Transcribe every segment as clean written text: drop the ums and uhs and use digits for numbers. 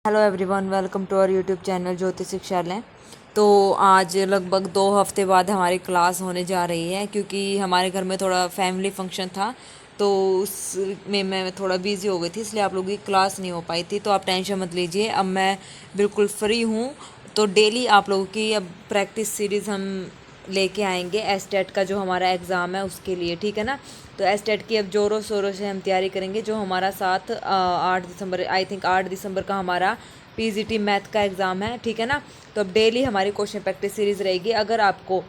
Hello everyone, welcome to our YouTube channel Jyoti Shikshalaya. तो आज लगभग 2 हफ्ते बाद हमारी क्लास होने जा रही है, क्योंकि हमारे घर में थोड़ा फैमिली फंक्शन था। तो उसमें मैं थोड़ा बिजी हो गई थी, इसलिए आप लोगों की क्लास नहीं हो पाई थी। तो आप टेंशन मत लीजिए, अब मैं बिल्कुल फ्री हूँ। तो डेली आप लोगों की अब प्रैक्टिस सीरीज़ हम लेके आएंगे एस्टेट का, जो हमारा एग्ज़ाम है उसके लिए, ठीक है ना। तो एस्टेट की अब ज़ोरों शोरों से हम तैयारी करेंगे। जो हमारा 8 दिसंबर, आई थिंक 8 दिसंबर का हमारा पीजीटी मैथ का एग्ज़ाम है, ठीक है ना। तो अब डेली हमारी क्वेश्चन प्रैक्टिस सीरीज़ रहेगी। अगर आपको,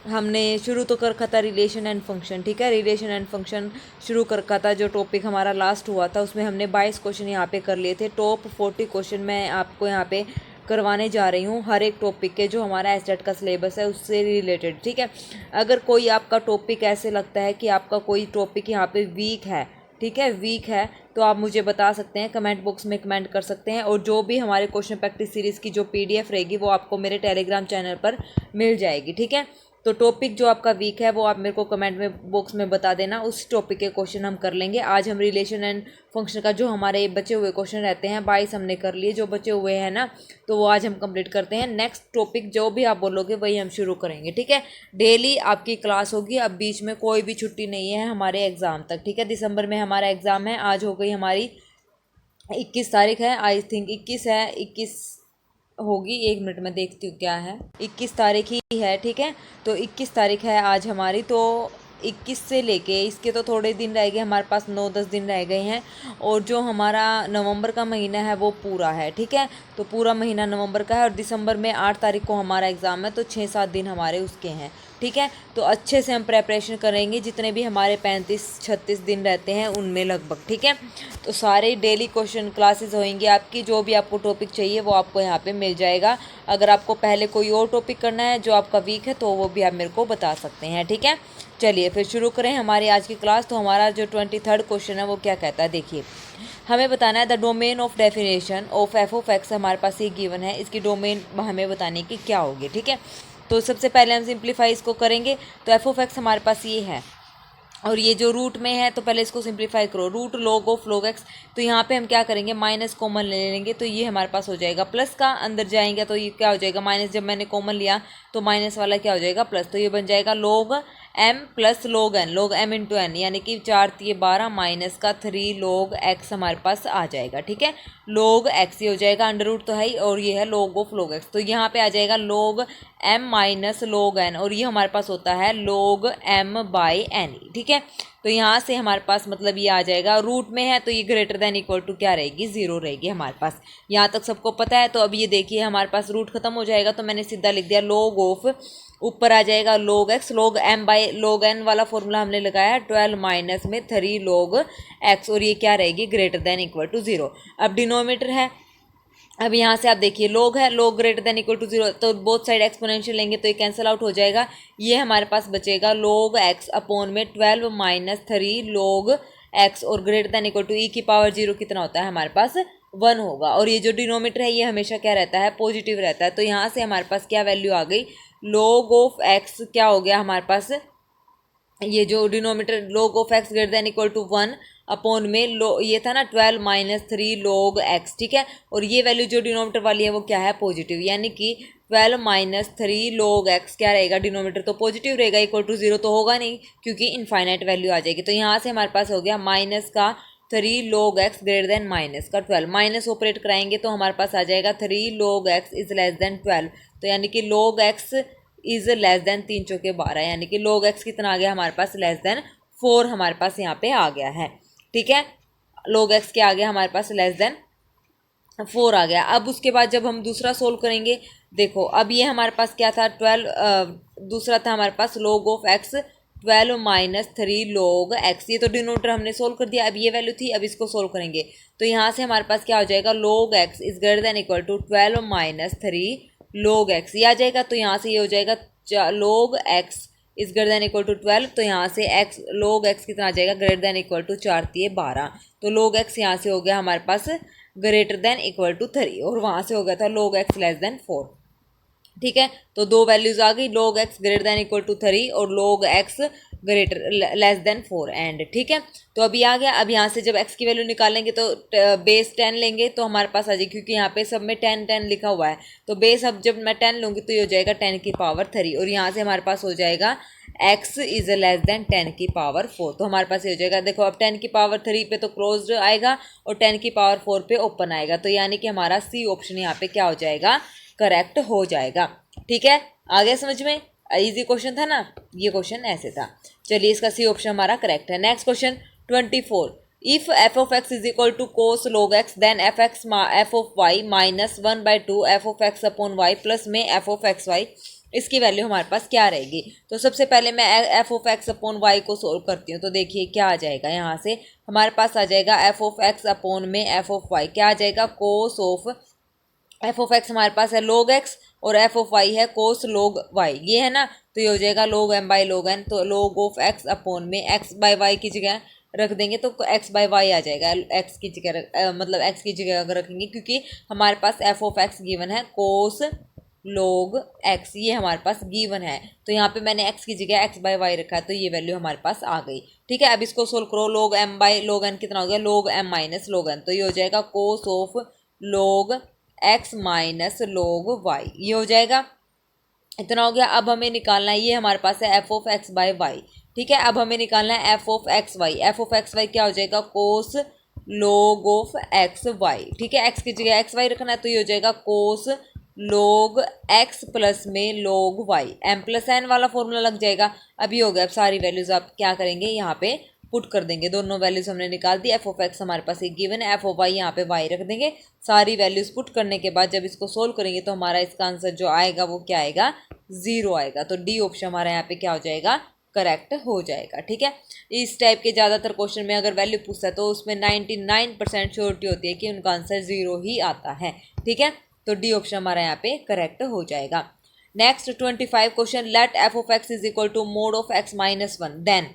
हमने शुरू तो कर रखा था रिलेशन एंड फंक्शन, ठीक है। रिलेशन एंड फंक्शन शुरू कर रखा था, जो टॉपिक हमारा लास्ट हुआ था उसमें हमने 22 क्वेश्चन यहाँ पे कर लिए थे। टॉप 40 क्वेश्चन मैं आपको यहाँ पे करवाने जा रही हूँ, हर एक टॉपिक के, जो हमारा एस्टेट का सिलेबस है उससे रिलेटेड, ठीक है। अगर कोई आपका टॉपिक ऐसे लगता है कि आपका कोई टॉपिक यहाँ पे वीक है, ठीक है, वीक है, तो आप मुझे बता सकते हैं, कमेंट बॉक्स में कमेंट कर सकते हैं। और जो भी हमारे क्वेश्चन प्रैक्टिस सीरीज़ की जो पीडीएफ रहेगी वो आपको मेरे टेलीग्राम चैनल पर मिल जाएगी, ठीक है। तो टॉपिक जो आपका वीक है वो आप मेरे को कमेंट में बॉक्स में बता देना, उस टॉपिक के क्वेश्चन हम कर लेंगे। आज हम रिलेशन एंड फंक्शन का जो हमारे बचे हुए क्वेश्चन रहते हैं 22 हमने कर लिए, जो बचे हुए हैं ना, तो वो आज हम कंप्लीट करते हैं। नेक्स्ट टॉपिक जो भी आप बोलोगे वही हम शुरू करेंगे, ठीक है। डेली आपकी क्लास होगी, अब बीच में कोई भी छुट्टी नहीं है हमारे एग्ज़ाम तक, ठीक है। दिसंबर में हमारा एग्ज़ाम है। आज हो गई हमारी 21 तारीख है, आई थिंक 21 है, 21 होगी। 1 मिनट में देखती हूँ क्या है, 21 तारीख ही है, ठीक है। तो 21 तारीख है आज हमारी। तो 21 से लेके इसके तो थोड़े दिन रह गए, हमारे पास 9-10 दिन रह गए हैं। और जो हमारा नवंबर का महीना है वो पूरा है, ठीक है। तो पूरा महीना नवंबर का है, और दिसंबर में 8 तारीख को हमारा एग्ज़ाम है, तो 6-7 दिन हमारे उसके हैं, ठीक है। तो अच्छे से हम प्रेपरेशन करेंगे, जितने भी हमारे 35-36 दिन रहते हैं उनमें लगभग, ठीक है। तो सारे डेली क्वेश्चन क्लासेस होंगी आपकी, जो भी आपको टॉपिक चाहिए वो आपको यहाँ पे मिल जाएगा। अगर आपको पहले कोई और टॉपिक करना है जो आपका वीक है, तो वो भी आप मेरे को बता सकते हैं, ठीक है। चलिए फिर शुरू करें हमारी आज की क्लास। तो हमारा जो 23rd क्वेश्चन है वो क्या कहता है, देखिए। हमें बताना है the domain of definition of F of x, हमारे पास ये गिवन है, इसकी डोमेन हमें बताने की क्या होगी, ठीक है। तो सबसे पहले हम सिंप्लीफाई इसको करेंगे। तो एफ ऑफ एक्स हमारे पास ये है, और ये जो रूट में है, तो पहले इसको सिंप्लीफाई करो, root log of log x. तो यहाँ पे हम क्या करेंगे, माइनस कॉमन ले लेंगे, तो ये हमारे पास हो जाएगा प्लस का, अंदर जाएंगे तो ये क्या हो जाएगा माइनस, जब मैंने कॉमन लिया तो माइनस वाला क्या हो जाएगा प्लस, तो ये बन जाएगा log m plus log n, log m into n, यानी कि 4×3=12 माइनस का 3 लॉग एक्स हमारे पास आ जाएगा, ठीक है। लॉग एक्स ये हो जाएगा, अंडर रूट तो है ही, और ये है लॉग ऑफ लॉग एक्स, तो यहाँ पे आ जाएगा log m minus log n, और ये हमारे पास होता है लॉग एम बाई एन, ठीक है। तो यहाँ से हमारे पास मतलब ये आ जाएगा, रूट में है तो ये ग्रेटर देन इक्वल टू क्या रहेगी, 0 रहेगी हमारे पास। यहाँ तक सबको पता है। तो अब ये देखिए हमारे पास रूट खत्म हो जाएगा, तो मैंने सीधा लिख दिया लॉग ऑफ, ऊपर आ जाएगा log x, log m by log n वाला फॉर्मूला हमने लगाया 12 माइनस में 3 लॉग एक्स, और ये क्या रहेगी ग्रेटर देन इक्वल टू 0। अब डिनोमीटर है, अब यहाँ से आप देखिए लोग है, लोग ग्रेटर देन इक्वल टू 0, तो बोथ साइड एक्सपोनेंशियल लेंगे तो ये कैंसिल आउट हो जाएगा। ये हमारे पास बचेगा लोग एक्स अपॉन में 12 माइनस 3 लोग एक्स, और ग्रेटर देन इक्वल टू ई की पावर 0 कितना होता है हमारे पास 1 होगा। और ये जो डिनोमीटर है ये हमेशा क्या रहता है, पॉजिटिव रहता है। तो यहाँ से हमारे पास क्या वैल्यू आ गई, लोग ऑफ एक्स क्या हो गया हमारे पास, ये जो denominator log of x greater than equal to 1 upon में ये था ना 12 माइनस 3 लोग एक्स, ठीक है। और ये वैल्यू जो डिनोमीटर वाली है वो क्या है, पॉजिटिव, यानी कि 12 माइनस 3 लोग एक्स क्या रहेगा, डिनोमीटर तो पॉजिटिव रहेगा, इक्वल टू 0 तो होगा नहीं, क्योंकि इनफाइनाइट वैल्यू आ जाएगी। तो यहाँ से हमारे पास हो गया माइनस का 3 log x greater then minus का 12, माइनस ऑपरेट कराएंगे तो हमारे पास आ जाएगा 3 log x is less then 12, तो यानी कि लोग एक्स इज लेस देन 3×4=12, यानी कि लोग एक्स कितना आ गया हमारे पास, लेस देन 4 हमारे पास यहाँ पे आ गया है, ठीक है। लोग एक्स क्या आ गया हमारे पास, लेस देन 4 आ गया। अब उसके बाद जब हम दूसरा सोल्व करेंगे, देखो अब ये हमारे पास क्या था 12, दूसरा था हमारे पास लोग of x 12 minus 3 log x, ये तो डिनोमीटर हमने सोल्व कर दिया। अब ये वैल्यू थी, अब इसको सोल्व करेंगे तो यहाँ से हमारे पास क्या हो जाएगा, log x is greater than equal to 12 minus 3 log x, ये आ जाएगा। तो यहाँ से ये हो जाएगा log x is greater than equal to 12, तो यहाँ से एक्स लोग एक्स कितना आ जाएगा, ग्रेटर देन इक्वल टू 4×3=12, तो लोग एक्स यहाँ से हो गया हमारे पास ग्रेटर देन इक्वल टू 3, और वहाँ से हो गया था लोग एक्स लेस देन 4, ठीक है। तो दो वैल्यूज आ गई, log x greater than equal to 3 और log x greater less than 4 and, ठीक है। तो अभी आ गया। अब यहाँ से जब x की वैल्यू निकालेंगे तो बेस 10 लेंगे तो हमारे पास आ जाएगी, क्योंकि यहाँ पे सब में 10 10 लिखा हुआ है। तो बेस अब जब मैं 10 लूँगी तो ये हो जाएगा 10 की पावर 3, और यहाँ से हमारे पास हो जाएगा x इज लेस देन 10 की पावर 4। तो हमारे पास ये हो जाएगा, देखो अब 10 की पावर 3 पे तो क्लोज्ड आएगा और 10 की पावर 4 पे ओपन आएगा। तो यानी कि हमारा सी ऑप्शन यहाँ पे क्या हो जाएगा, करेक्ट हो जाएगा। ठीक है, आ गया समझ में? इजी क्वेश्चन था ना, ये क्वेश्चन ऐसे था। चलिए इसका सी ऑप्शन हमारा करेक्ट है। Next question 24, if F of x is equal to cos log x then F of y minus 1/2 f of x upon y plus में एफ ऑफ एक्स वाई, इसकी value हमारे पास क्या रहेगी? तो सबसे पहले मैं f of x upon y को सोल्व करती हूँ। तो देखिए क्या आ जाएगा, यहाँ से हमारे पास आ जाएगा एफ ऑफ एक्स अपॉन में एफ ऑफ वाई, क्या आ जाएगा, cos of F of x हमारे पास है लॉग एक्स और एफ ऑफ वाई है कोस लॉग वाई, ये है ना। तो ये हो जाएगा log m by log n। तो log ऑफ एक्स अपॉन में एक्स बाई वाई की जगह रख देंगे तो एक्स बाई वाई आ जाएगा। एक्स की जगह मतलब एक्स की जगह अगर रखेंगे, क्योंकि हमारे पास एफ ऑफ एक्स गिवन है कोस log एक्स, ये हमारे पास गिवन है। तो यहाँ पे मैंने एक्स की जगह एक्स बाई वाई रखा है, तो ये वैल्यू हमारे पास आ गई। ठीक है, अब इसको सोल्व करो। log m by log n कितना हो गया, log m minus log n। तो ये हो जाएगा cos of log x minus log y, ये हो जाएगा। इतना हो गया। अब हमें निकालना है, ये हमारे पास है f of x by y. ठीक है, अब हमें निकालना है f of x y. F of x y क्या हो जाएगा, cos log of x y. ठीक है, एक्स की जगह एक्स वाई रखना है, तो ये हो जाएगा कोस log एक्स प्लस में log y, m plus n वाला फॉर्मूला लग जाएगा। अभी हो गया। अब सारी वैल्यूज आप क्या करेंगे, यहाँ पे पुट कर देंगे। दोनों वैल्यूज हमने निकाल दी। एफ ऑफ एक्स हमारे पास एक गिवन है, एफ ऑफ वाई यहाँ पे वाई रख देंगे। सारी वैल्यूज पुट करने के बाद जब इसको सोल्व करेंगे तो हमारा इसका आंसर जो आएगा वो क्या आएगा, 0 आएगा। तो डी ऑप्शन हमारा यहाँ पे क्या हो जाएगा, करेक्ट हो जाएगा। ठीक है, इस टाइप के ज़्यादातर क्वेश्चन में अगर वैल्यू पूछता है तो उसमें 99% श्योरिटी होती है कि उनका आंसर 0 ही आता है। ठीक है, तो डी ऑप्शन हमारा यहाँ पे करेक्ट हो जाएगा। Next 25 question, let f of x is equal to mod of x minus 1 then,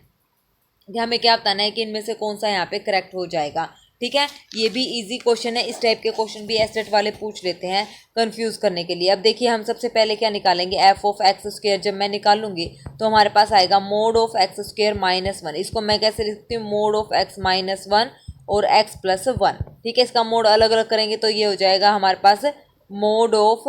हमें क्या बताना है कि इनमें से कौन सा यहाँ पे करेक्ट हो जाएगा। ठीक है, ये भी इजी क्वेश्चन है। इस टाइप के क्वेश्चन भी एस्टेट वाले पूछ लेते हैं कंफ्यूज करने के लिए। अब देखिए हम सबसे पहले क्या निकालेंगे, एफ ऑफ एक्स स्क्वायर जब मैं निकालूंगी तो हमारे पास आएगा mode of x square minus 1। इसको मैं कैसे लिखती हूँ, मोड ऑफ एक्स माइनस 1 और एक्स प्लस 1। ठीक है, इसका मोड अलग अलग करेंगे तो ये हो जाएगा हमारे पास मोड ऑफ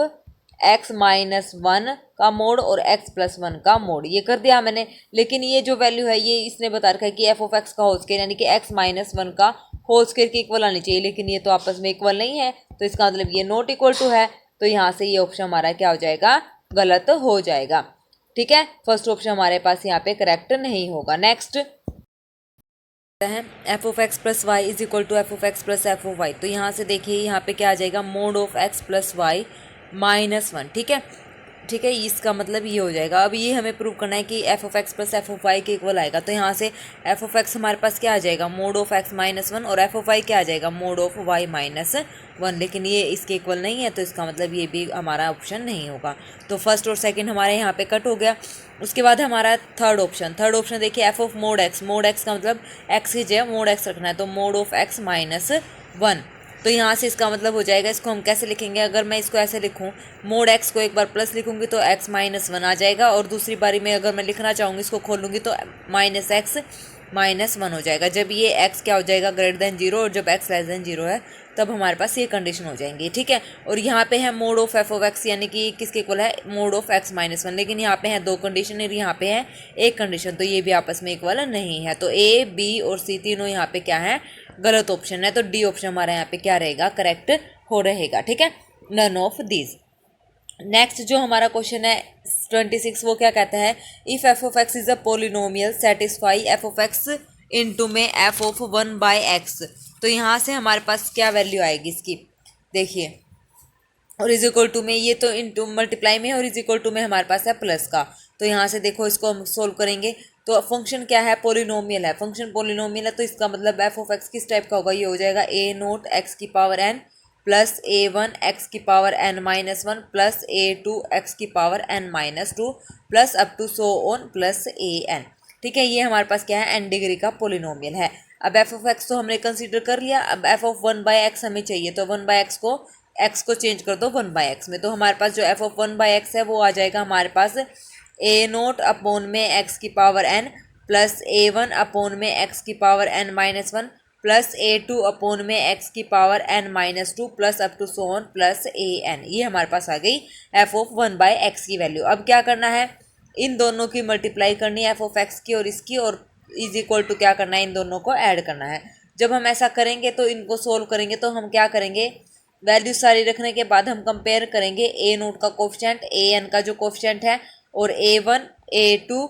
एक्स माइनस 1 का मोड और एक्स प्लस 1 का मोड, ये कर दिया मैंने। लेकिन ये जो वैल्यू है ये इसने बता रखा है कि एफ ऑफ एक्स का होल स्क्वायर यानी कि एक्स माइनस 1 का होल स्क्वायर के इक्वल आनी चाहिए, लेकिन ये तो आपस में इक्वल नहीं है, तो इसका मतलब ये नॉट इक्वल टू है। तो यहाँ से ये ऑप्शन हमारा क्या हो जाएगा, गलत हो जाएगा। ठीक है, फर्स्ट ऑप्शन हमारे पास यहाँ पे करेक्ट नहीं होगा। नेक्स्ट है f of x plus y is equal to f of x plus f of y. तो यहाँ से देखिए यहाँ पे क्या आ जाएगा, mod of x plus y minus 1। ठीक है, ठीक है, इसका मतलब ये हो जाएगा। अब ये हमें प्रूव करना है कि f of x plus f of y के इक्वल आएगा। तो यहाँ से एफ ऑफ एक्स हमारे पास क्या आ जाएगा, मोड ऑफ एक्स माइनस 1, और एफ ऑफ वाई क्या आ जाएगा, मोड ऑफ वाई माइनस 1। लेकिन ये इसके इक्वल नहीं है, तो इसका मतलब ये भी हमारा ऑप्शन नहीं होगा। तो फर्स्ट और सेकंड हमारे यहाँ पे कट हो गया। उसके बाद हमारा थर्ड ऑप्शन देखिए, एफ ऑफ मोड एक्स का मतलब एक्स की जगह मोड एक्स रखना है, तो मोड ऑफ एक्स माइनस 1। तो यहाँ से इसका मतलब हो जाएगा, इसको हम कैसे लिखेंगे, अगर मैं इसको ऐसे लिखूँ, मोड एक्स को एक बार प्लस लिखूँगी तो एक्स माइनस 1 आ जाएगा, और दूसरी बारी में अगर मैं लिखना चाहूँगी इसको खोलूँगी तो माइनस एक्स माइनस 1 हो जाएगा। जब ये एक्स क्या हो जाएगा, ग्रेटर देन 0, और जब एक्स लेस देन 0 है तब हमारे पास ये कंडीशन हो जाएंगी। ठीक है, और यहाँ पे है mode of F of x यानी कि किसके इक्वल है, मोड ऑफ एक्स माइनस 1। लेकिन यहाँ पे है 2 कंडीशन और यहाँ पे है 1 कंडीशन, तो ये भी आपस में इक्वल नहीं है। तो ए बी और सी तीनों यहाँ पे क्या है, गलत ऑप्शन है। तो डी ऑप्शन हमारा यहाँ पे क्या रहेगा, करेक्ट हो रहेगा। ठीक है, नन ऑफ दीज। नेक्स्ट जो हमारा क्वेश्चन है 26, वो क्या कहता है, if F of x is a polynomial satisfy F of x into में एफ ऑफ 1/x। तो यहाँ से हमारे पास क्या वैल्यू आएगी इसकी, देखिए, और इज इक्वल टू में ये तो इनटू मल्टीप्लाई में, और इज इक्वल टू में हमारे पास है प्लस का। तो यहाँ से देखो इसको हम सोल्व करेंगे तो फंक्शन क्या है, पोलिनोमियल है, फंक्शन पोलिनोमियल है, तो इसका मतलब एफ ऑफ एक्स किस टाइप का होगा, ये हो जाएगा ए नोट एक्स की power n plus A1 x की power n minus 1 plus A2 x की power n minus 2 plus up to so on plus an। ठीक है, ये हमारे पास क्या है, n डिग्री का पोलिनोमियल है। अब एफ ऑफ एक्स तो हमने कंसीडर कर लिया, अब एफ ऑफ 1/x हमें चाहिए, तो 1/x को x को चेंज कर दो 1/x में, तो हमारे पास जो f of 1/x है वो आ जाएगा हमारे पास a नोट अपॉन में x की power n plus A1 upon में x की power n minus one plus A2 upon में x की power n minus two plus up to so on plus an। ये हमारे पास आ गई f ऑफ 1/x की वैल्यू। अब क्या करना है, इन दोनों की मल्टीप्लाई करनी है f ऑफ x की और इसकी, और इज इक्वल टू क्या करना है, इन दोनों को ऐड करना है। जब हम ऐसा करेंगे तो इनको सोल्व करेंगे तो हम क्या करेंगे, वैल्यू सारी रखने के बाद हम कंपेयर करेंगे ए नोट का कोफिशिएंट, ए एन का जो कोफिशिएंट है, और A1 A2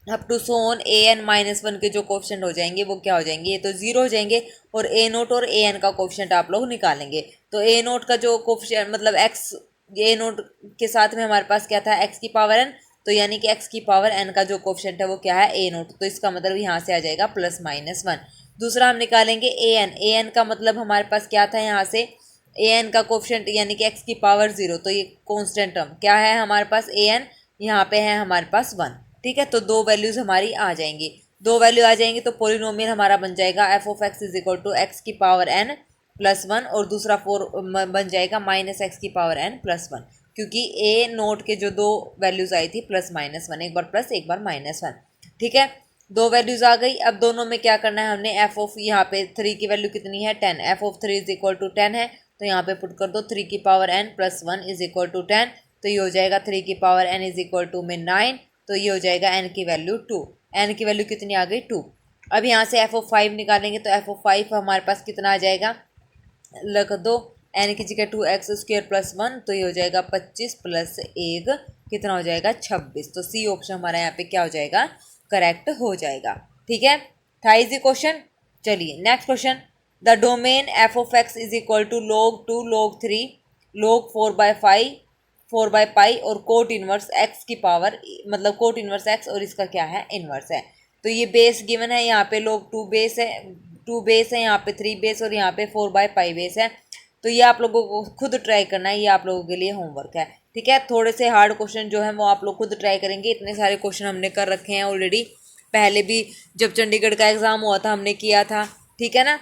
up to so on an minus one के जो कोफिशिएंट हो जाएंगे वो क्या हो जाएंगे, ये तो जीरो हो जाएंगे, और ए नोट और ए एन का कोफिशिएंट आप लोग निकालेंगे। तो ए नोट का जो कोफिशिएंट मतलब x, ए नोट के साथ में हमारे पास क्या था, x की पावर n, तो यानी कि x की पावर n का जो कोफिशिएंट है वो क्या है, ए नोट, तो इसका मतलब यहाँ से आ जाएगा प्लस माइनस वन। दूसरा हम निकालेंगे ए एन का मतलब हमारे पास क्या था, यहाँ से ए एन का कोफिशिएंट यानी कि x की पावर जीरो, तो ये कॉन्स्टेंट टर्म क्या है हमारे पास, ए एन यहाँ पे है हमारे पास वन। ठीक है, तो दो वैल्यूज हमारी आ जाएंगी, दो वैल्यू आ जाएंगी तो पोलिनोमियल हमारा बन जाएगा f of x is equal to x की पावर n प्लस वन, और दूसरा फोर बन जाएगा माइनस एक्स की पावर n प्लस वन, क्योंकि ए नोट के जो दो वैल्यूज आई थी प्लस माइनस वन, एक बार प्लस एक बार माइनस वन। ठीक है, दो वैल्यूज आ गई। अब दोनों में क्या करना है हमने, एफ ऑफ यहाँ पे थ्री की वैल्यू कितनी है, 10, f of three is equal to 10 है, तो यहाँ पे पुट कर दो थ्री की power n plus one is equal to 10, तो ये हो जाएगा थ्री की power n is equal to में 9, तो ये हो जाएगा n की वैल्यू 2, n की वैल्यू कितनी आ गई 2। अब यहाँ से एफ ऑफ 5 निकालेंगे तो एफ ऑफ 5 हमारे पास कितना आ जाएगा, लिख दो n की जगह 2x² प्लस वन, तो ये हो जाएगा 25 प्लस एक कितना हो जाएगा 26, तो सी ऑप्शन हमारा यहाँ पे क्या हो जाएगा, करेक्ट हो जाएगा। ठीक है, था इजी क्वेश्चन। चलिए next question, the domain f of x is equal to log 2 log 3 log 4/पाई और कोट इनवर्स एक्स की पावर, मतलब कोट इनवर्स एक्स और इसका क्या है, इनवर्स है। तो ये बेस गिवन है, यहाँ पे log 2 बेस है, 2 बेस है, यहाँ पे 3 बेस और यहाँ पे 4/पाई बेस है। तो ये आप लोगों को खुद ट्राई करना है, ये आप लोगों के लिए होमवर्क है। ठीक है, थोड़े से हार्ड क्वेश्चन जो है वो आप लोग खुद ट्राई करेंगे, इतने सारे क्वेश्चन हमने कर रखे हैं ऑलरेडी, पहले भी जब चंडीगढ़ का एग्ज़ाम हुआ था हमने किया था। ठीक है ना,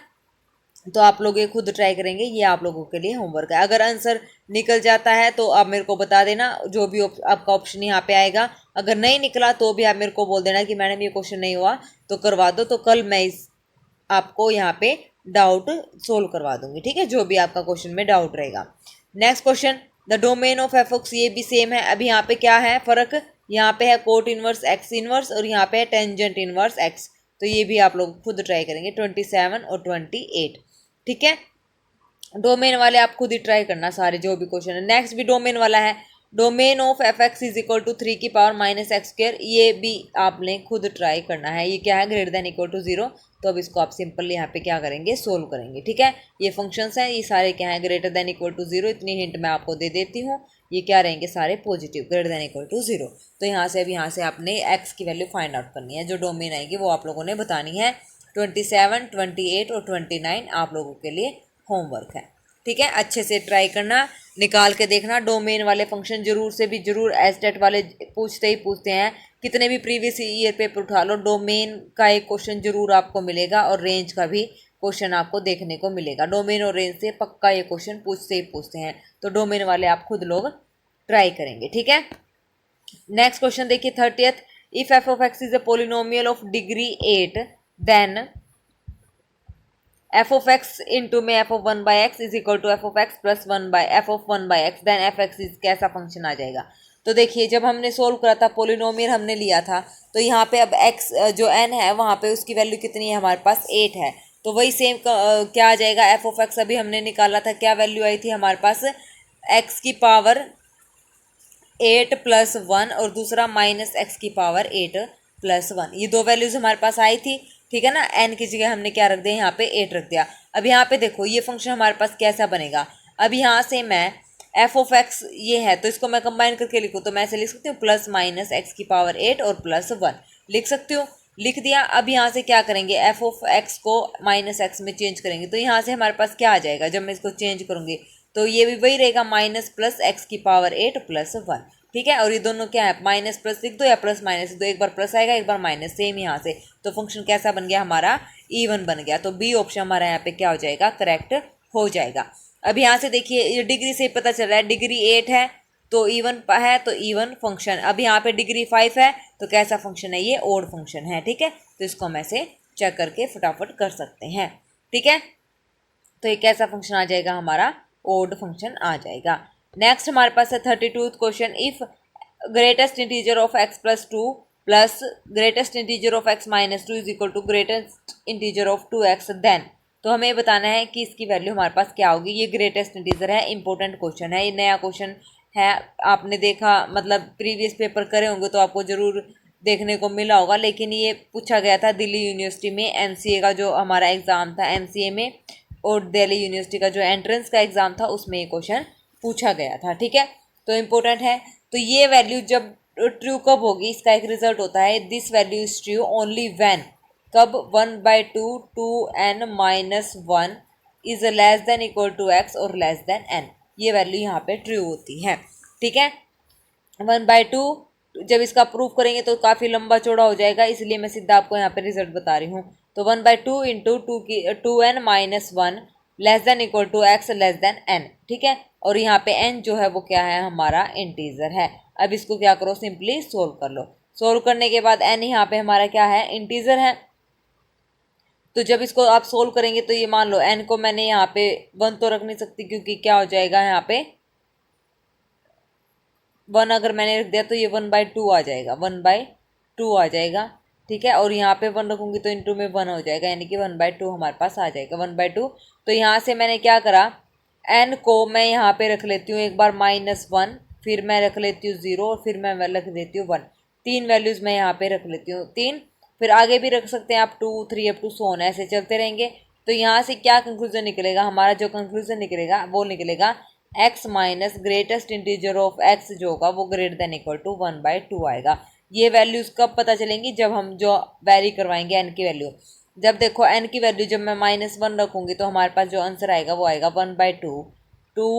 तो आप लोग ये खुद ट्राई करेंगे, ये आप लोगों के लिए होमवर्क है। अगर आंसर निकल जाता है तो आप मेरे को बता देना, जो भी आपका ऑप्शन यहाँ पे आएगा। अगर नहीं निकला तो भी आप मेरे को बोल देना कि मैडम ये क्वेश्चन नहीं हुआ तो करवा दो, तो कल मैं इस आपको यहाँ पे डाउट सोल्व करवा दूंगी। ठीक है, जो भी आपका क्वेश्चन में डाउट रहेगा। Next question, the domain of f x, ये भी सेम है। अभी यहाँ पे क्या है फ़र्क, यहाँ पे है कोट इनवर्स एक्स इनवर्स और यहाँ पे है टेंजेंट इनवर्स एक्स, तो ये भी आप लोग खुद ट्राई करेंगे 27 और 28। ठीक है, डोमेन वाले आप खुद ही ट्राई करना सारे जो भी क्वेश्चन है। नेक्स्ट भी डोमेन वाला है, domain of f x is equal to 3 की पावर माइनस एक्स स्क्वायर, ये भी आपने खुद ट्राई करना है। ये क्या है, ग्रेटर देन इक्वल टू 0, तो अब इसको आप सिंपल यहाँ पे क्या करेंगे, सोल्व करेंगे। ठीक है, ये फंक्शंस हैं, ये सारे क्या है, ग्रेटर देन इक्वल टू 0, इतनी हिंट मैं आपको दे देती हूँ। ये क्या रहेंगे, सारे positive, greater than equal to 0। तो यहाँ से अब यहाँ से आपने एक्स की वैल्यू फाइंड आउट करनी है, जो डोमेन आएगी वो आप लोगों ने बतानी है। 27, 28 और 29 आप लोगों के लिए होमवर्क है। ठीक है, अच्छे से ट्राई करना, निकाल के देखना। डोमेन वाले फंक्शन जरूर से भी जरूर, एस्टेट वाले पूछते ही पूछते हैं, कितने भी प्रीवियस ईयर पेपर उठा लो, डोमेन का एक क्वेश्चन जरूर आपको मिलेगा और रेंज का भी क्वेश्चन आपको देखने को मिलेगा। डोमेन और रेंज से पक्का ये क्वेश्चन पूछते ही पूछते हैं, तो डोमेन वाले आप खुद लोग ट्राई करेंगे। ठीक है, नेक्स्ट क्वेश्चन देखिए 30th, if F of x is a polynomial of degree 8 then F of x into में f of 1/x is equal to f of x plus f of 1/x, then f x is कैसा function आ जाएगा। तो देखिए, जब हमने solve करा था पोलिनोमियल हमने लिया था, तो यहाँ पे अब x जो n है वहाँ पे उसकी वैल्यू कितनी है, हमारे पास 8 है, तो वही सेम क्या आ जाएगा, एफ ऑफ एक्स अभी हमने निकाला था, क्या वैल्यू आई थी हमारे पास, x की पावर 8 प्लस 1 और दूसरा माइनस एक्स की पावर 8 प्लस 1, ये दो वैल्यूज हमारे पास आई थी। ठीक है ना, n की जगह हमने क्या रख दिया, यहाँ पे 8 रख दिया। अब यहाँ पे देखो ये फंक्शन हमारे पास कैसा बनेगा, अब यहाँ से मैं एफ ऑफ एक्स ये है तो इसको मैं कंबाइन करके लिखूँ तो मैं ऐसे लिख सकती हूँ प्लस माइनस एक्स की पावर 8 और प्लस 1 लिख सकती हूँ, लिख दिया। अब यहाँ से क्या करेंगे, एफ ऑफ एक्स को माइनस एक्स में चेंज करेंगे, तो यहाँ से हमारे पास क्या आ जाएगा, जब मैं इसको चेंज करूँगी तो ये भी वही रहेगा, माइनस प्लस एक्स की पावर 8 प्लस 1। ठीक है, और ये दोनों क्या है, माइनस प्लस लिख दो या प्लस माइनस लिख दो, एक बार प्लस आएगा एक बार माइनस, सेम यहाँ से, तो फंक्शन कैसा बन गया हमारा, इवन बन गया। तो बी ऑप्शन हमारा यहाँ पे क्या हो जाएगा, करेक्ट हो जाएगा। अब यहाँ से देखिए ये डिग्री से पता चल रहा है, डिग्री 8 है तो इवन है तो इवन फंक्शन। अब यहाँ पे डिग्री 5 है तो कैसा फंक्शन है, ये ओड फंक्शन है। ठीक है, तो इसको हम ऐसे चेक करके फटाफट कर सकते हैं। ठीक है, तो ये कैसा फंक्शन आ जाएगा, हमारा ओड फंक्शन आ जाएगा। नेक्स्ट हमारे पास है 32th question, if greatest integer of x plus 2 plus greatest integer of x minus 2 is equal to greatest integer of 2x then. तो हमें ये बताना है कि इसकी वैल्यू हमारे पास क्या होगी। ये ग्रेटेस्ट इंटीजर है, इंपॉर्टेंट क्वेश्चन है, ये नया क्वेश्चन है। आपने देखा मतलब प्रीवियस पेपर करे होंगे तो आपको ज़रूर देखने को मिला होगा, लेकिन ये पूछा गया था दिल्ली यूनिवर्सिटी में एमसीए का जो हमारा एग्ज़ाम था एमसीए में, और दिल्ली यूनिवर्सिटी का जो एंट्रेंस का एग्ज़ाम था उसमें ये क्वेश्चन पूछा गया था। ठीक है, तो इम्पोर्टेंट है। तो ये वैल्यू जब ट्रू कब होगी, इसका एक रिजल्ट होता है this value is true only when, कब 1/2 2n minus 1 is less than equal to x और लेस देन n। ये वैल्यू यहाँ पे ट्रू होती है। ठीक है, 1/2 जब इसका प्रूफ करेंगे तो काफ़ी लंबा चौड़ा हो जाएगा, इसलिए मैं सीधा आपको यहाँ पे रिजल्ट बता रही हूँ। तो 1/2 into 2n minus 1 less than equal to x less than n। ठीक है, और यहाँ पे n जो है वो क्या है, हमारा इंटीजर है। अब इसको क्या करो, सिंपली सोल्व कर लो। सोल्व करने के बाद n यहाँ पे हमारा क्या है, इंटीजर है। तो जब इसको आप सोल्व करेंगे तो ये मान लो n को मैंने यहाँ पे 1 तो रख नहीं सकती, क्योंकि क्या हो जाएगा यहाँ पे 1 अगर मैंने रख दिया तो ये 1/2 आ जाएगा, 1/2 आ जाएगा। ठीक है, और यहाँ पे 1 रखूंगी तो इंटू में 1 हो जाएगा, यानी कि 1/2 हमारे पास आ जाएगा, 1/2। तो यहाँ से मैंने क्या करा, n को मैं यहाँ पे रख लेती हूँ एक बार -1, फिर मैं रख लेती हूँ 0 और फिर मैं रख देती हूँ 1। 3 वैल्यूज़ मैं यहाँ पे रख लेती हूँ, 3। फिर आगे भी रख सकते हैं आप 2 3 अप टू सो ऑन, ऐसे चलते रहेंगे। तो यहाँ से क्या कंक्लूजन निकलेगा, हमारा जो कंक्लूजन निकलेगा वो निकलेगा x minus greatest integer of x जो होगा वो ग्रेटर देन इक्वल टू 1/2 आएगा। ये वैल्यूज़ कब पता चलेंगी, जब हम जो वेरी करवाएंगे n की वैल्यू। जब देखो n की वैल्यू जब मैं -1 रखूँगी तो हमारे पास जो आंसर आएगा वो आएगा 1/2 2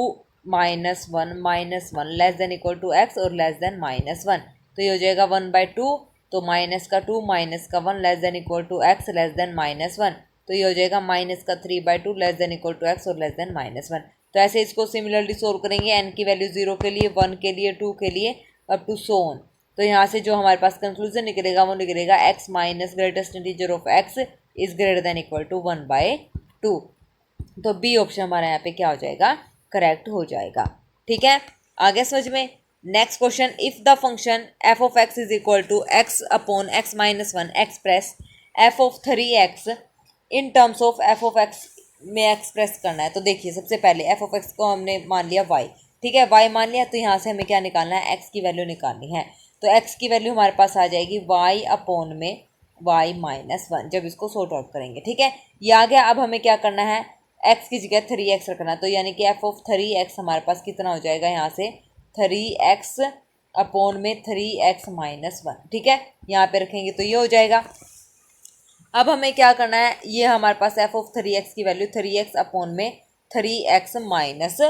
-1 less than equal to x और लेस देन -1। तो ये हो जाएगा 1/2, तो माइनस का 2 माइनस का 1 less than equal to x less than -1। तो ये हो जाएगा -3/2 less than equal to x और लेस देन -1। तो ऐसे इसको सिमिलरली सोल्व करेंगे, n की वैल्यू 0 के लिए, 1 के लिए, 2 के लिए, अप टू सो ऑन। तो यहाँ से जो हमारे पास कंक्लूजन निकलेगा वो निकलेगा x minus greatest integer of x is greater than equal to 1/2। तो बी ऑप्शन हमारा यहाँ पे क्या हो जाएगा, करेक्ट हो जाएगा। ठीक है, आगे समझ में। Next question, if the function f of x is equal to x upon x minus 1 express f of 3x in terms of f of x में एक्सप्रेस करना है। तो देखिए सबसे पहले f ऑफ x को हमने मान लिया y। ठीक है, y मान लिया, तो यहाँ से हमें क्या निकालना है, x की वैल्यू निकालनी है। तो x की वैल्यू हमारे पास आ जाएगी y अपॉन में y माइनस 1, जब इसको सॉर्ट आउट करेंगे। ठीक है, ये आ गया। अब हमें क्या करना है, x की जगह 3x रखना। तो यानी कि f ऑफ 3x हमारे पास कितना हो जाएगा, यहाँ से 3x अपॉन में 3x माइनस 1। ठीक है, यहाँ पे रखेंगे तो ये हो जाएगा। अब हमें क्या करना है, ये हमारे पास f ऑफ 3x की वैल्यू 3x अपॉन में 3x माइनस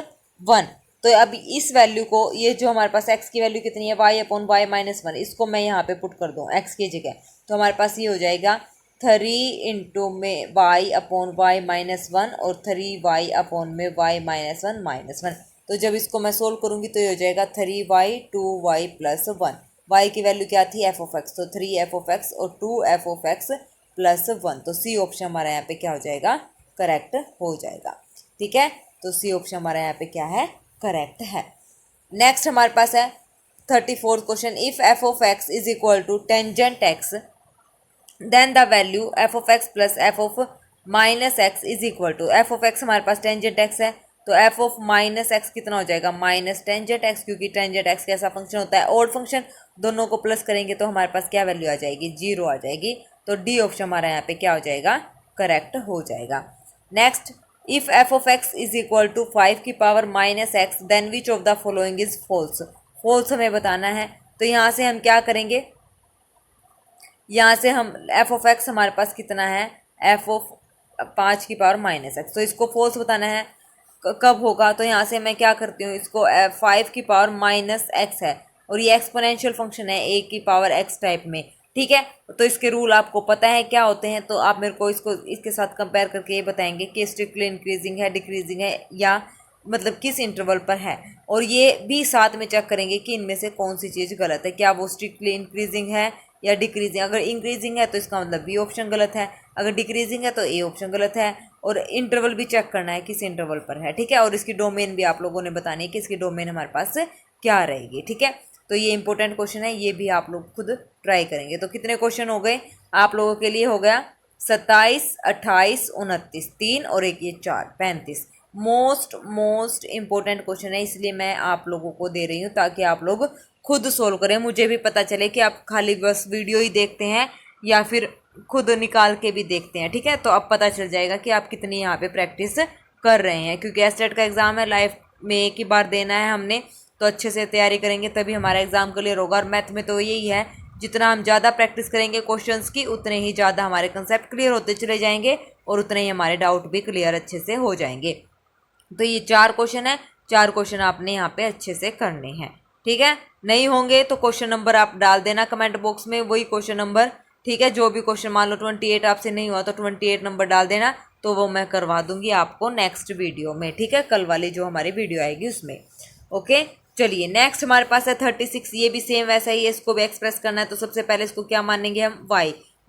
1। तो अब इस वैल्यू को, ये जो हमारे पास x की वैल्यू कितनी है, y अपॉन y माइनस 1, इसको मैं यहाँ पे पुट कर दूँ x की जगह। तो हमारे पास ये हो जाएगा 3 इंटू में y अपॉन y माइनस 1 और 3y अपॉन में y माइनस 1। तो जब इसको मैं सोल्व करूँगी तो ये हो जाएगा 3y 2y प्लस 1। y की वैल्यू क्या थी, f ऑफ x, तो 3f ऑफ x और 2f ऑफ x प्लस 1। तो सी ऑप्शन हमारा यहाँ पे क्या हो जाएगा, करेक्ट हो जाएगा। ठीक है, तो सी ऑप्शन हमारा यहाँ पे क्या है, करेक्ट है। नेक्स्ट हमारे पास है 34th question, if f of x is equal to tangent x then the value f of x plus f of minus x is equal to, f of x हमारे पास टेंजेंट x है, तो f of minus x कितना हो जाएगा, minus tangent x, क्योंकि tangent x कैसा function होता है, ऑड फंक्शन। दोनों को प्लस करेंगे तो हमारे पास क्या वैल्यू आ जाएगी, 0 आ जाएगी। तो डी ऑप्शन हमारा यहाँ पे क्या हो जाएगा, करेक्ट हो जाएगा। Next, if f of x is equal to 5 की power minus x then which of the following is false. False हमें बताना है। तो यहाँ से हम क्या करेंगे, यहाँ से हम f ऑफ x हमारे पास कितना है, f ऑफ 5 की पावर माइनस x, तो इसको फॉल्स बताना है। कब होगा, तो यहाँ से मैं क्या करती हूँ, इसको 5 की पावर माइनस x है और ये एक्सपोनेंशियल फंक्शन है a की पावर x टाइप में। ठीक है, तो इसके रूल आपको पता है क्या होते हैं, तो आप मेरे को इसको इसके साथ कंपेयर करके ये बताएंगे कि स्ट्रिक्टली इंक्रीजिंग है, डिक्रीजिंग है, या मतलब किस इंटरवल पर है, और ये भी साथ में चेक करेंगे कि इनमें से कौन सी चीज़ गलत है, क्या वो स्ट्रिक्टली इंक्रीजिंग है या डिक्रीजिंग। अगर इंक्रीजिंग है तो इसका मतलब बी ऑप्शन गलत है, अगर डिक्रीजिंग है तो ए ऑप्शन गलत है। और इंटरवल भी चेक करना है किस इंटरवल पर है, ठीक है। और इसकी डोमेन भी आप लोगों ने बतानी है कि इसकी डोमेन हमारे पास क्या रहेगी, ठीक है। तो ये इंपॉर्टेंट क्वेश्चन है, ये भी आप लोग खुद ट्राई करेंगे। तो कितने क्वेश्चन हो गए आप लोगों के लिए? हो गया 27, 28, 29, 3 और एक ये 4, 35। मोस्ट इम्पोर्टेंट क्वेश्चन है, इसलिए मैं आप लोगों को दे रही हूँ ताकि आप लोग खुद सोल्व करें, मुझे भी पता चले कि आप खाली बस वीडियो ही देखते हैं या फिर खुद निकाल के भी देखते हैं, ठीक है। तो अब पता चल जाएगा कि आप कितनी यहाँ पे प्रैक्टिस कर रहे हैं, क्योंकि एस्टेट का एग्ज़ाम है, लाइफ में एक ही बार देना है हमने, तो अच्छे से तैयारी करेंगे तभी हमारा एग्ज़ाम क्लियर होगा। और मैथ में तो यही है, जितना हम ज़्यादा प्रैक्टिस करेंगे क्वेश्चंस की, उतने ही ज़्यादा हमारे कंसेप्ट क्लियर होते चले जाएंगे और उतने ही हमारे डाउट भी क्लियर अच्छे से हो जाएंगे। तो ये 4 क्वेश्चन है, 4 क्वेश्चन आपने यहाँ पे अच्छे से करने हैं, ठीक है। नहीं होंगे तो क्वेश्चन नंबर आप डाल देना कमेंट बॉक्स में, वही क्वेश्चन नंबर, ठीक है। जो भी क्वेश्चन, मान लो 28 आपसे नहीं हुआ तो 28 नंबर डाल देना, तो वो मैं करवा दूंगी आपको नेक्स्ट वीडियो में, ठीक है, कल वाली जो हमारी वीडियो आएगी उसमें। ओके, चलिए नेक्स्ट हमारे पास है 36। ये भी सेम वैसा ही है, इसको भी एक्सप्रेस करना है। तो सबसे पहले इसको क्या मानेंगे हम?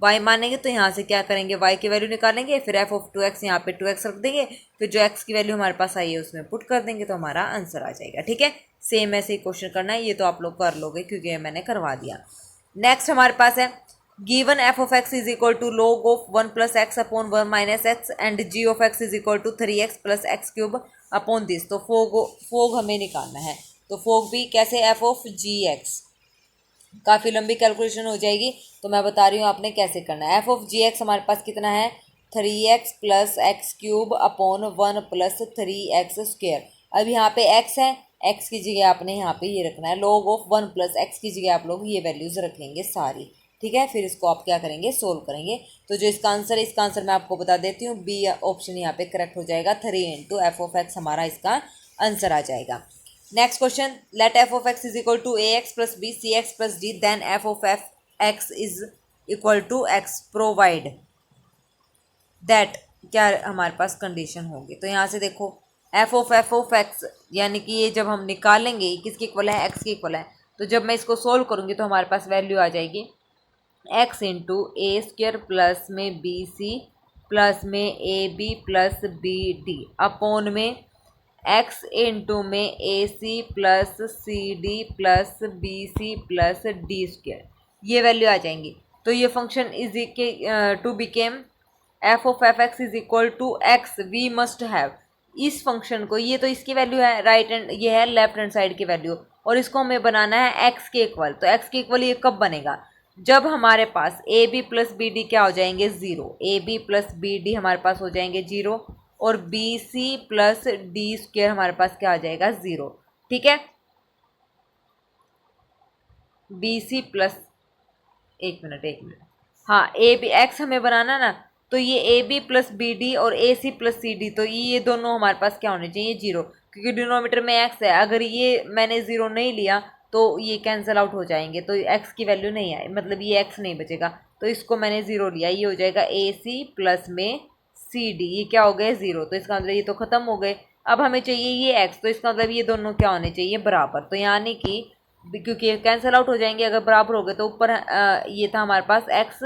y मानेंगे, तो यहाँ से क्या करेंगे, y की वैल्यू निकालेंगे, फिर f ऑफ 2x यहाँ पे 2x रख देंगे, फिर जो x की वैल्यू हमारे पास आई है उसमें पुट कर देंगे, तो हमारा आंसर आ जाएगा, ठीक है। सेम ऐसे ही क्वेश्चन करना है, ये तो आप लोग कर लोगे क्योंकि ये मैंने करवा दिया। नेक्स्ट हमारे पास है given f of x is equal to log of 1 plus x upon 1 minus x and g of x is equal to 3x plus x cube upon this. तो फोग हमें निकालना है, तो फोग भी कैसे, f ऑफ gx, काफ़ी लंबी calculation हो जाएगी, तो मैं बता रही हूँ आपने कैसे करना है। f ऑफ gx हमारे पास कितना है, 3x plus x cube upon 1 plus 3x square. अब यहाँ पे x है, x की जगह आपने यहाँ पे ये रखना है, log ऑफ 1 प्लस एक्स की जगह आप लोग ये वैल्यूज़ रखेंगे सारी, ठीक है। फिर इसको आप क्या करेंगे, सोल्व करेंगे। तो जो इसका आंसर है, इसका आंसर मैं आपको बता देती हूँ, बी ऑप्शन यहाँ पे करेक्ट हो जाएगा, 3 इंटू एफ ऑफ एक्स हमारा इसका आंसर आ जाएगा। Next question, let f of x is equal to a x plus B c x plus d, then F of f x is equal to x, provide that, क्या हमारे पास condition होगी। तो यहाँ से देखो एफ ऑफ एक्स, यानी कि ये जब हम निकालेंगे किसके इक्वल है, एक्स के इक्वल है, तो जब मैं इसको सोल्व करूँगी तो हमारे पास वैल्यू आ जाएगी x into a square plus में बी सी प्लस में a b plus b d upon में एक्स इंटू में a c plus c d plus B C plus D square, ये वैल्यू आ जाएंगी। तो ये function is to become f of f x is equal to x, we must have इस function को, ये तो इसकी वैल्यू है राइट हैंड, ये है लेफ्ट हैंड साइड की वैल्यू, और इसको हमें बनाना है एक्स के इक्वल। तो एक्स के इक्वल ये कब बनेगा, जब हमारे पास a b plus b d क्या हो जाएंगे, 0, a b plus b d हमारे पास हो जाएंगे 0, और बी सी प्लस डी स्क्वेयर हमारे पास क्या आ जाएगा, 0, ठीक है। बी सी प्लस, एक मिनट, हाँ, ए बी एक्स हमें बनाना ना, तो ये a b plus b d और a c plus c D, तो ये दोनों हमारे पास क्या होने चाहिए, 0, क्योंकि डिनोमीटर में एक्स है। अगर ये मैंने 0 नहीं लिया तो ये कैंसिल आउट हो जाएंगे, तो एक्स की वैल्यू नहीं आए, मतलब ये एक्स नहीं बचेगा, तो इसको मैंने 0 लिया, ये हो जाएगा ए सी प्लस में सी डी, ये क्या हो गए 0, तो इसका मतलब ये तो ख़त्म हो गए। अब हमें चाहिए ये एक्स, तो इसका मतलब ये दोनों क्या होने चाहिए, बराबर। तो यानी कि क्योंकि कैंसिल आउट हो जाएंगे अगर बराबर हो गए, तो ऊपर ये था हमारे पास एक्स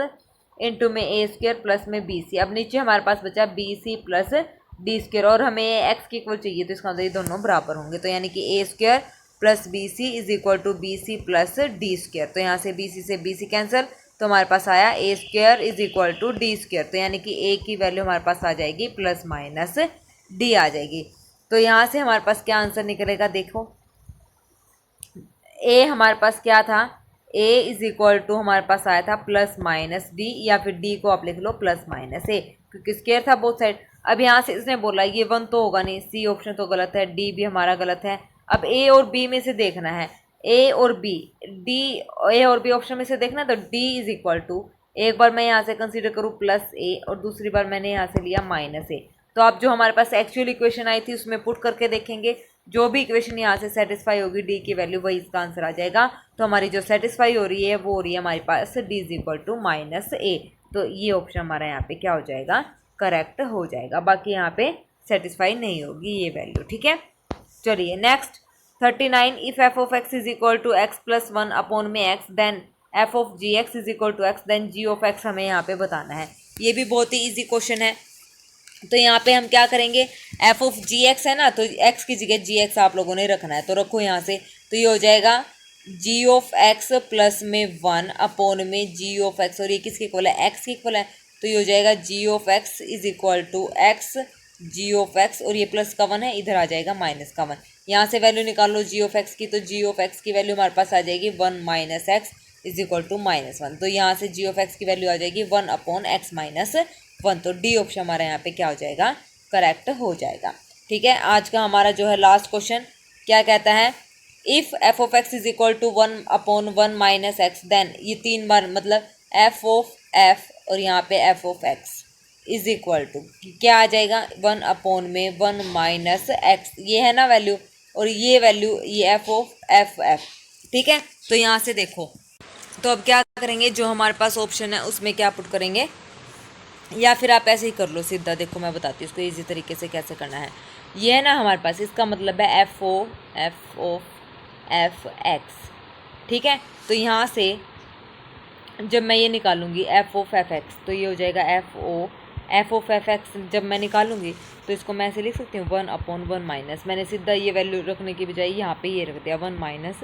इंटू में ए स्क्र प्लस में बी सी, अब नीचे हमारे पास बचा बी सी प्लस डी स्क्र, और हमें एक्स के इक्वल चाहिए, तो इसका मतलब ये दोनों बराबर होंगे। तो यानी कि A square plus B C is equal to B C plus D square, तो यहाँ से बी सी से बी सी कैंसिल, तो हमारे पास आया A square is equal to D square, तो यानी कि ए की वैल्यू हमारे पास आ जाएगी प्लस माइनस डी आ जाएगी। तो यहाँ से हमारे पास क्या आंसर निकलेगा, देखो ए हमारे पास क्या था, ए इज इक्वल टू हमारे पास आया था प्लस माइनस डी, या फिर डी को आप लिख लो प्लस माइनस ए, क्योंकि स्क्वायर था बोथ साइड। अब यहाँ से इसने बोला ये 1 तो होगा नहीं, सी ऑप्शन तो गलत है, डी भी हमारा गलत है। अब ए और बी में से देखना है, ए और बी, डी ए और बी ऑप्शन में से देखना, तो डी इज इक्वल टू, एक बार मैं यहाँ से कंसीडर करूँ प्लस ए और दूसरी बार मैंने यहाँ से लिया माइनस ए। तो अब जो हमारे पास एक्चुअल इक्वेशन आई थी उसमें पुट करके देखेंगे, जो भी इक्वेशन यहाँ से सेटिस्फाई होगी डी की वैल्यू, वही इसका आंसर आ जाएगा। तो हमारी जो सेटिस्फाई हो रही है वो हो रही है हमारे पास D is equal to minus A, तो ये ऑप्शन हमारा यहाँ पे क्या हो जाएगा, करेक्ट हो जाएगा। बाकी यहाँ पे सेटिस्फाई नहीं होगी ये वैल्यू, ठीक है। चलिए next 39, if F of x is equal to X plus one upon में X then F of G X is equal to X then G of X हमें यहाँ पे बताना है। ये भी बहुत ही इजी क्वेश्चन है। तो यहाँ पे हम क्या करेंगे, एफ ऑफ जी एक्स है ना, तो एक्स की जगह जी एक्स आप लोगों ने रखना है, तो रखो यहाँ से। तो ये हो जाएगा जी ऑफ एक्स प्लस में वन अपॉन में जी ऑफ एक्स, और ये किसके इक्वल है, एक्स के इक्वल है। तो ये हो जाएगा G of x is equal to X G of X, और ये प्लस का वन है, इधर आ जाएगा माइनस का वन। यहाँ से वैल्यू निकाल लो जी ऑफ एक्स की, तो जी ऑफ एक्स की वैल्यू हमारे पास आ जाएगी one minus x is equal to minus one. तो यहाँ से जी ऑफ एक्स की वैल्यू आ जाएगी one upon x minus one. तो डी ऑप्शन हमारा यहाँ पे क्या हो जाएगा, करेक्ट हो जाएगा। ठीक है, आज का हमारा जो है लास्ट क्वेश्चन क्या कहता है, if F of x is equal to one upon one minus x then, ये तीन बार मतलब एफ ऑफ एफ और यहाँ पे f of x is equal to क्या आ जाएगा, वन अपॉन में वन माइनस एक्स, ये है ना वैल्यू, और ये वैल्यू ये एफ ऑफ एफ एफ। ठीक है, तो यहाँ से देखो, तो अब क्या करेंगे, जो हमारे पास ऑप्शन है उसमें क्या पुट करेंगे, या फिर आप ऐसे ही कर लो सीधा। देखो मैं बताती हूँ इसको इजी तरीके से कैसे करना है। ये है ना हमारे पास, इसका मतलब है एफ ऑफ एफ एक्स। ठीक है, तो यहाँ से जब मैं ये निकालूंगी एफ ऑफ एफ एक्स, तो ये हो जाएगा एफ ऑफ एफ एक्स। जब मैं निकालूंगी तो इसको मैं ऐसे लिख सकती हूँ वन अपॉन वन माइनस, मैंने सीधा ये वैल्यू रखने की बजाय यहाँ पे ये रख दिया one minus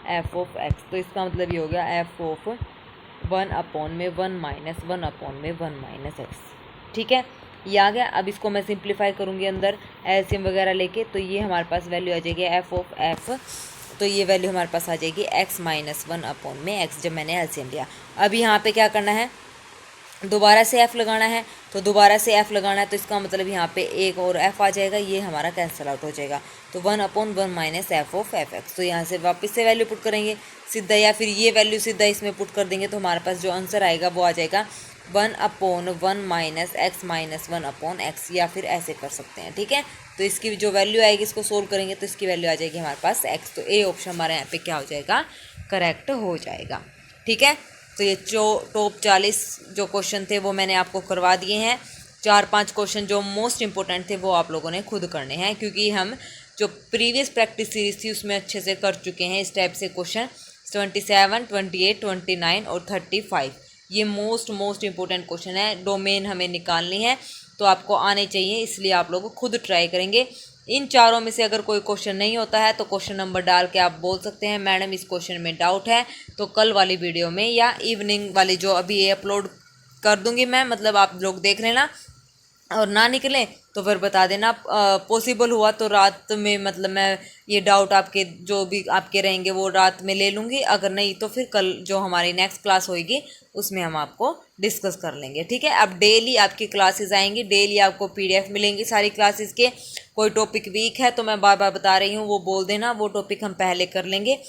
F of x. तो इसका मतलब ये हो गया एफ ऑफ वन अपॉन में वन माइनस वन अपॉन में वन माइनस एक्स। ठीक है, ये आ गया। अब इसको मैं सिंप्लीफाई करूँगी अंदर एलसीएम वगैरह लेके, तो ये हमारे पास वैल्यू आ जाएगी एफ ऑफ एफ, तो ये वैल्यू हमारे पास आ जाएगी एक्स माइनस वन अपॉन में एक्स, जब मैंने एलसीएम लिया। अब यहाँ पे क्या करना है, दोबारा से f लगाना है, तो दोबारा से f लगाना है, तो इसका मतलब यहाँ पे एक और f आ जाएगा, ये हमारा कैंसिल आउट हो जाएगा। तो one upon one minus F of f x. तो यहाँ से वापस से वैल्यू पुट करेंगे सीधा, या फिर ये वैल्यू सीधा इसमें पुट कर देंगे, तो हमारे पास जो आंसर आएगा वो आ जाएगा one upon one minus x minus one upon x, या फिर ऐसे कर सकते हैं। ठीक है, तो इसकी जो वैल्यू आएगी, इसको सोल्व करेंगे तो इसकी वैल्यू आ जाएगी हमारे पास एक्स। तो ए ऑप्शन हमारे यहाँ पे क्या हो जाएगा, करेक्ट हो जाएगा। ठीक है, तो ये जो टॉप 40 जो क्वेश्चन थे वो मैंने आपको करवा दिए हैं। 4-5 क्वेश्चन जो मोस्ट इंपॉर्टेंट थे वो आप लोगों ने खुद करने हैं, क्योंकि हम जो प्रीवियस प्रैक्टिस सीरीज थी उसमें अच्छे से कर चुके हैं इस टाइप से क्वेश्चन। 27, 28, 29 और 35 ये मोस्ट इंपॉर्टेंट क्वेश्चन है, डोमेन हमें निकालनी है, तो आपको आने चाहिए, इसलिए आप लोग खुद ट्राई करेंगे। इन चारों में से अगर कोई क्वेश्चन नहीं होता है तो क्वेश्चन नंबर डाल के आप बोल सकते हैं मैडम इस क्वेश्चन में डाउट है, तो कल वाली वीडियो में या इवनिंग वाली जो अभी ये अपलोड कर दूंगी मैं, मतलब आप लोग देख लेना, और ना निकले तो फिर बता देना। पॉसिबल हुआ तो रात में, मतलब मैं ये डाउट आपके जो भी आपके रहेंगे वो रात में ले लूँगी, अगर नहीं तो फिर कल जो हमारी नेक्स्ट क्लास होएगी उसमें हम आपको डिस्कस कर लेंगे। ठीक है, अब डेली आपकी क्लासेस आएंगी, डेली आपको पीडीएफ मिलेंगी सारी क्लासेस के। कोई टॉपिक वीक है तो मैं बार बार बता रही हूँ वो बोल देना, वो टॉपिक हम पहले कर लेंगे।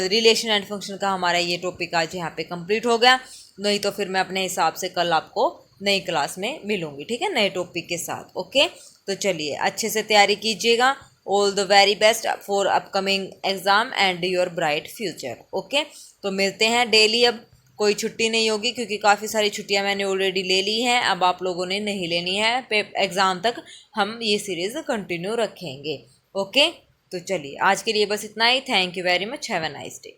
रिलेशन एंड फंक्शन का हमारा ये टॉपिक आज यहाँ पे कंप्लीट हो गया, नहीं तो फिर मैं अपने हिसाब से कल आपको नई क्लास में मिलूंगी। ठीक है, नए टॉपिक के साथ। ओके, तो चलिए अच्छे से तैयारी कीजिएगा। All the very best for upcoming exam and your bright future. Okay, तो मिलते हैं डेली। अब कोई छुट्टी नहीं होगी क्योंकि काफ़ी सारी छुट्टियां मैंने ऑलरेडी ले ली हैं, अब आप लोगों ने नहीं लेनी है। एग्ज़ाम तक हम ये सीरीज़ कंटिन्यू रखेंगे। ओके, तो चलिए आज के लिए बस इतना ही। Thank you very much, have a nice day.